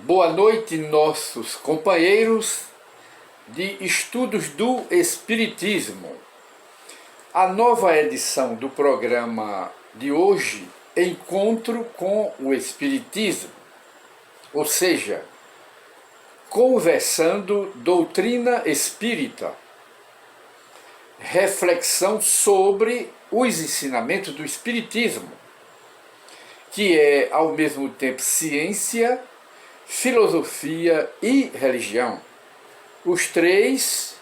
Boa noite, nossos companheiros de estudos do Espiritismo. A nova edição do programa de hoje, Encontro com o Espiritismo, ou seja, conversando doutrina espírita, reflexão sobre os ensinamentos do Espiritismo, que é ao mesmo tempo ciência, filosofia e religião. Os três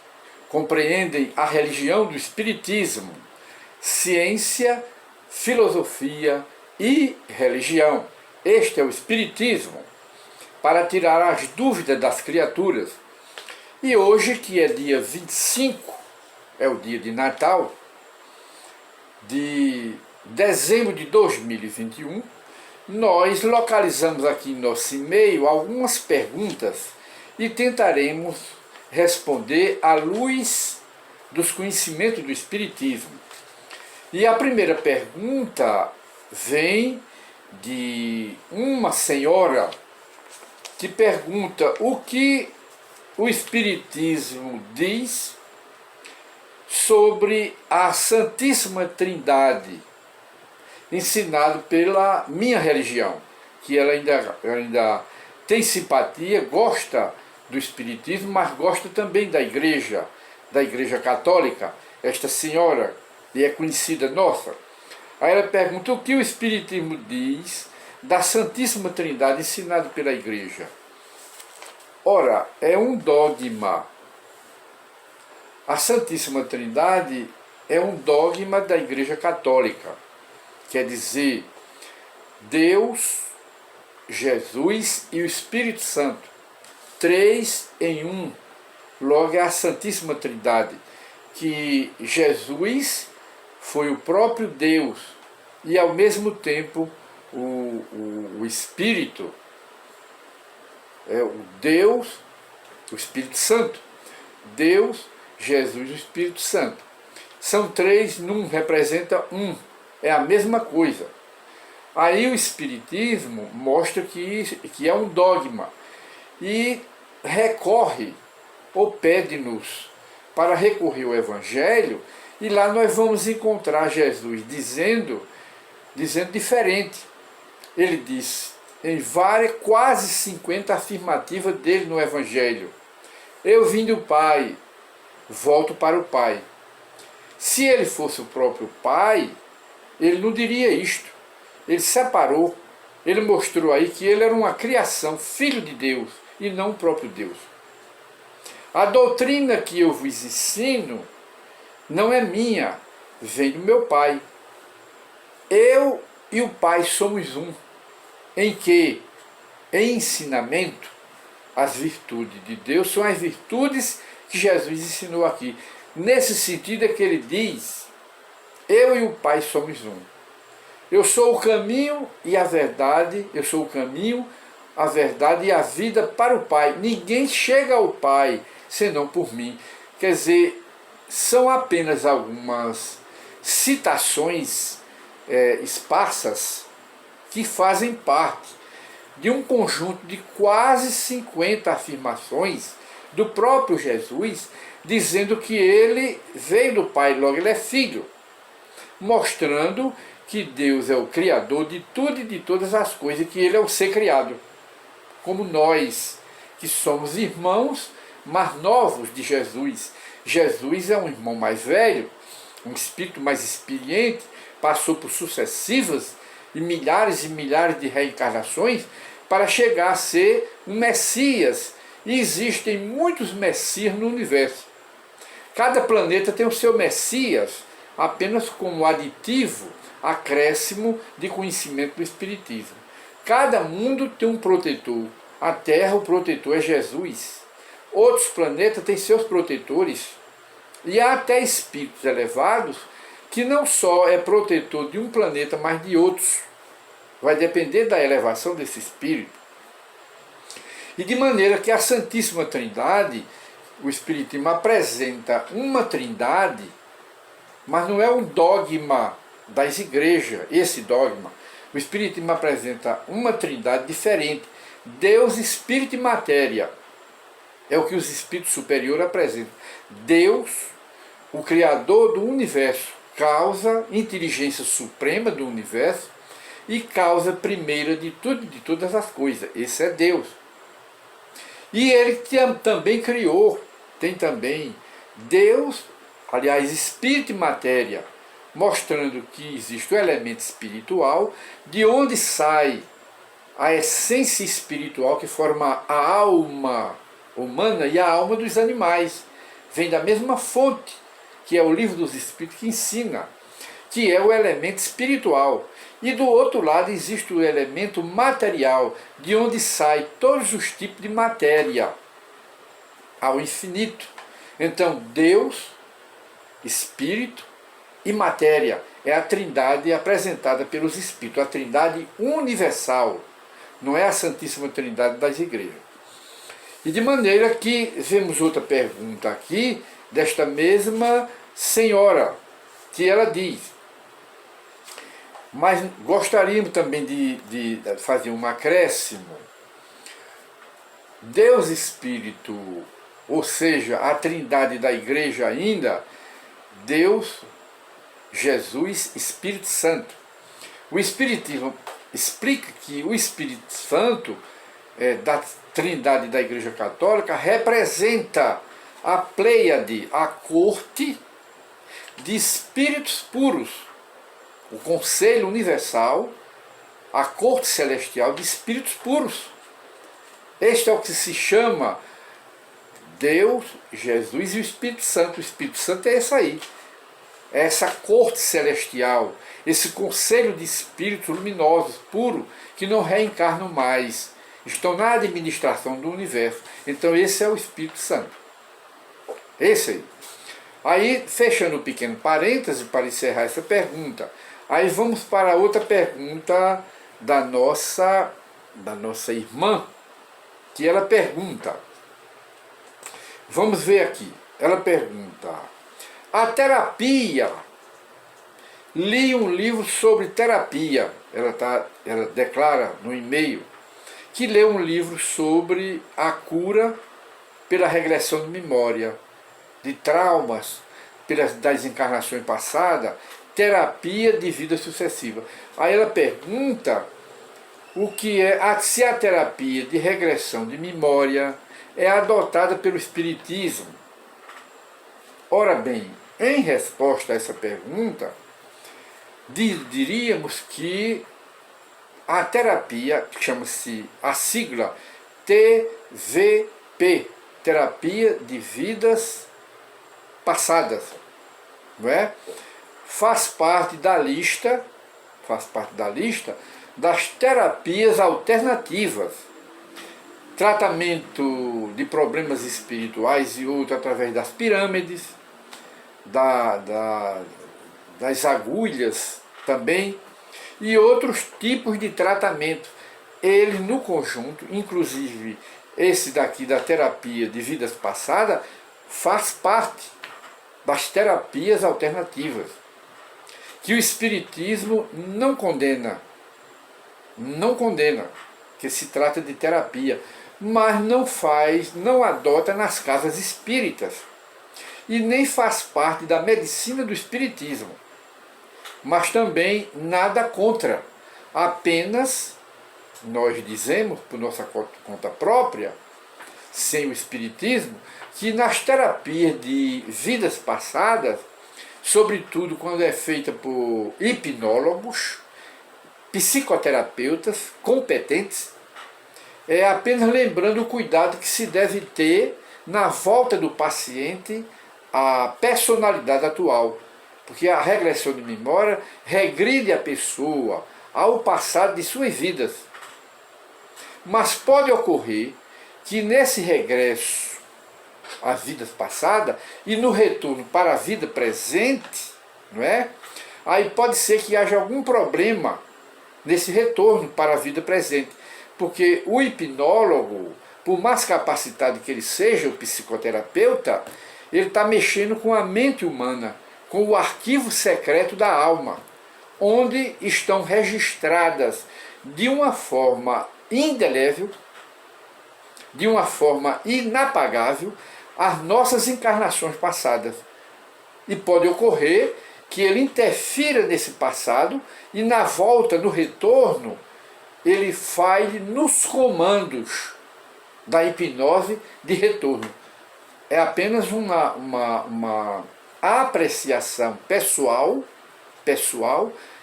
compreendem a religião do Espiritismo, ciência, filosofia e religião. Este é o Espiritismo, para tirar as dúvidas das criaturas. E hoje, que é dia 25, é o dia de Natal, de dezembro de 2021, nós localizamos aqui em nosso e-mail algumas perguntas e tentaremos responder à luz dos conhecimentos do Espiritismo. E a primeira pergunta vem de uma senhora que pergunta o que o Espiritismo diz sobre a Santíssima Trindade, ensinado pela minha religião, que ela ainda tem simpatia, gosta do Espiritismo, mas gosta também da Igreja Católica, esta senhora, e é conhecida nossa. Aí ela pergunta o que o Espiritismo diz da Santíssima Trindade ensinado pela Igreja. Ora, é um dogma. A Santíssima Trindade é um dogma da Igreja Católica. Quer dizer, Deus, Jesus e o Espírito Santo, três em um. Logo é a Santíssima Trindade, que Jesus foi o próprio Deus e ao mesmo tempo o Espírito é o Deus, o Espírito Santo. Deus, Jesus e o Espírito Santo. São três num, representa um. É a mesma coisa. Aí o Espiritismo mostra que é um dogma e recorre ou pede-nos para recorrer ao Evangelho, e lá nós vamos encontrar Jesus dizendo diferente. Ele diz em quase 50 afirmativas dele no Evangelho: eu vim do Pai, volto para o Pai. Se ele fosse o próprio Pai, ele não diria isto. Ele separou, ele mostrou aí que ele era uma criação, filho de Deus, e não o próprio Deus. A doutrina que eu vos ensino não é minha, vem do meu Pai. Eu e o Pai somos um, em que, em ensinamento, as virtudes de Deus são as virtudes que Jesus ensinou aqui. Nesse sentido é que ele diz: eu e o Pai somos um. Eu sou o caminho e a verdade, eu sou o caminho, a verdade e a vida para o Pai. Ninguém chega ao Pai senão por mim. Quer dizer, são apenas algumas citações esparsas que fazem parte de um conjunto de quase 50 afirmações do próprio Jesus, dizendo que ele veio do Pai, logo ele é filho, mostrando que Deus é o Criador de tudo e de todas as coisas, que ele é o ser criado, como nós, que somos irmãos, mas novos de Jesus. Jesus é um irmão mais velho, um espírito mais experiente, passou por sucessivas e milhares de reencarnações para chegar a ser um Messias. E existem muitos Messias no universo. Cada planeta tem o seu Messias, apenas como aditivo, acréscimo de conhecimento do Espiritismo. Cada mundo tem um protetor. A Terra, o protetor é Jesus. Outros planetas têm seus protetores. E há até espíritos elevados que não só é protetor de um planeta, mas de outros. Vai depender da elevação desse espírito. E de maneira que a Santíssima Trindade, o Espiritismo apresenta uma trindade, mas não é um dogma das igrejas, esse dogma. O Espiritismo apresenta uma trindade diferente, Deus, espírito e matéria. É o que os espíritos superiores apresentam. Deus, o Criador do universo, causa, inteligência suprema do universo e causa primeira de tudo, de todas as coisas. Esse é Deus. E ele também criou, tem também Deus, aliás, espírito e matéria, mostrando que existe o elemento espiritual, de onde sai a essência espiritual que forma a alma humana e a alma dos animais. Vem da mesma fonte, que é o Livro dos Espíritos, que ensina, que é o elemento espiritual. E do outro lado existe o elemento material, de onde sai todos os tipos de matéria, ao infinito. Então, Deus, Espírito e matéria é a trindade apresentada pelos Espíritos, a trindade universal, não é a Santíssima Trindade das igrejas. E de maneira que vemos outra pergunta aqui, desta mesma senhora, que ela diz: mas gostaríamos também de fazer um acréscimo. Deus Espírito, ou seja, a trindade da igreja ainda, Deus, Jesus, Espírito Santo. O Espiritismo explica que o Espírito Santo, da trindade da igreja católica, representa a pleiade, a corte de espíritos puros, o Conselho Universal, a corte celestial de espíritos puros. Este é o que se chama Deus, Jesus e o Espírito Santo. O Espírito Santo é esse aí, é essa corte celestial, esse conselho de espíritos luminosos, puros, que não reencarnam mais, estão na administração do universo. Então esse é o Espírito Santo. Esse aí. Aí, fechando um pequeno parêntese para encerrar essa pergunta, aí vamos para outra pergunta da nossa irmã, que ela pergunta. Vamos ver aqui. Ela pergunta: a terapia. Li um livro sobre terapia. Ela declara no e-mail que leu um livro sobre a cura pela regressão de memória, de traumas, das encarnações passadas, terapia de vida sucessiva. Aí ela pergunta o que é, se a terapia de regressão de memória é adotada pelo Espiritismo. Ora bem, em resposta a essa pergunta, diríamos que a terapia, que chama-se a sigla TVP, Terapia de Vidas Passadas, não é? Faz parte da lista das terapias alternativas, tratamento de problemas espirituais e outro através das pirâmides, das agulhas também, e outros tipos de tratamento. Eles no conjunto, inclusive esse daqui da terapia de vidas passadas, faz parte das terapias alternativas, que o Espiritismo não condena, que se trata de terapia, mas não adota nas casas espíritas, e nem faz parte da medicina do Espiritismo, mas também nada contra. Apenas nós dizemos, por nossa conta própria, sem o Espiritismo, que nas terapias de vidas passadas, sobretudo quando é feita por hipnólogos, psicoterapeutas competentes, é apenas lembrando o cuidado que se deve ter na volta do paciente à personalidade atual, porque a regressão de memória regride a pessoa ao passado de suas vidas. Mas pode ocorrer que nesse regresso às vidas passadas e no retorno para a vida presente, não é? Aí pode ser que haja algum problema nesse retorno para a vida presente, porque o hipnólogo, por mais capacitado que ele seja, o psicoterapeuta, ele está mexendo com a mente humana, com o arquivo secreto da alma, onde estão registradas de uma forma indelével de uma forma inapagável as nossas encarnações passadas. E pode ocorrer que ele interfira nesse passado e na volta, no retorno, ele falhe nos comandos da hipnose de retorno. É apenas uma apreciação pessoal,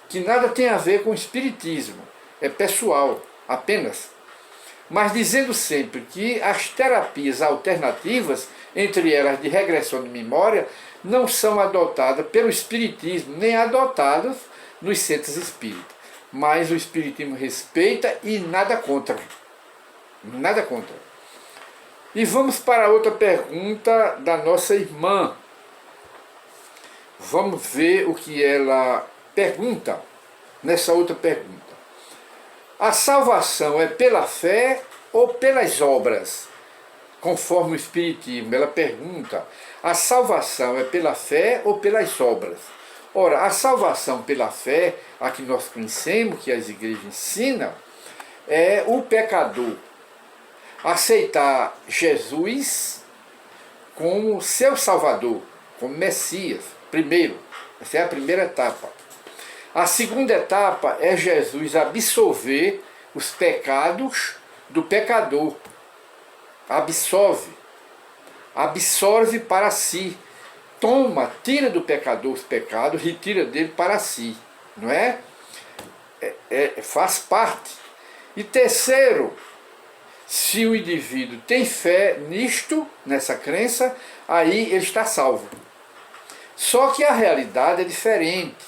que nada tem a ver com o espiritismo. É pessoal, apenas. Mas dizendo sempre que as terapias alternativas, entre elas de regressão de memória, não são adotadas pelo espiritismo, nem adotadas nos centros espíritas. Mas o espiritismo respeita e nada contra. Nada contra. E vamos para outra pergunta da nossa irmã. Vamos ver o que ela pergunta nessa outra pergunta. A salvação é pela fé ou pelas obras? Conforme o Espiritismo, ela pergunta, a salvação é pela fé ou pelas obras? Ora, a salvação pela fé, a que nós conhecemos, que as igrejas ensinam, é o pecador aceitar Jesus como seu Salvador, como Messias, primeiro. Essa é a primeira etapa. A segunda etapa é Jesus absolver os pecados do pecador. Absorve para si. Toma, tira do pecador os pecados, retira dele para si. Não é? Faz parte. E terceiro, se o indivíduo tem fé nisto, nessa crença, aí ele está salvo. Só que a realidade é diferente.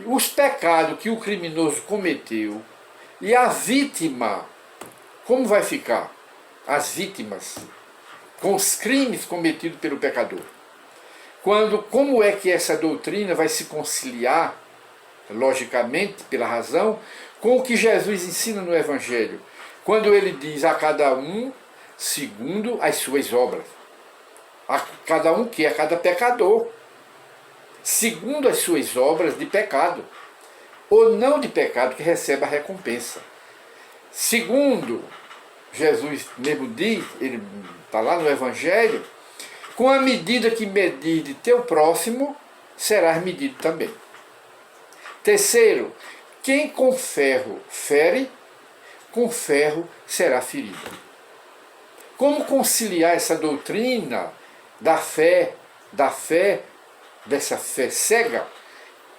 Os pecados que o criminoso cometeu e a vítima, como vai ficar? As vítimas, com os crimes cometidos pelo pecador. Como é que essa doutrina vai se conciliar, logicamente, pela razão, com o que Jesus ensina no Evangelho? Quando ele diz a cada um segundo as suas obras. A cada um que é cada pecador. Segundo as suas obras de pecado. Ou não de pecado, que recebe a recompensa. Segundo, Jesus mesmo diz, ele está lá no Evangelho, com a medida que medir de teu próximo, serás medido também. Terceiro, quem com ferro fere, com ferro será ferido. Como conciliar essa doutrina da fé, dessa fé cega,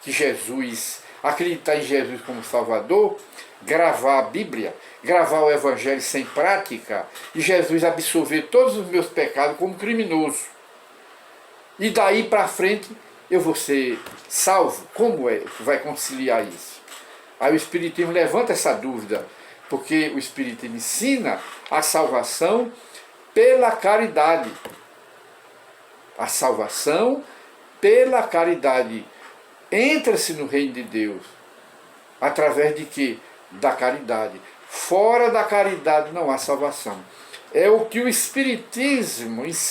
que Jesus, acreditar em Jesus como Salvador, gravar a Bíblia, gravar o Evangelho sem prática, e Jesus absolver todos os meus pecados como criminoso. E daí para frente eu vou ser salvo. Como é que vai conciliar isso? Aí o Espiritismo levanta essa dúvida, porque o Espiritismo ensina a salvação pela caridade. A salvação pela caridade. Entra-se no reino de Deus. Através de quê? Da caridade. Fora da caridade não há salvação. É o que o Espiritismo ensina.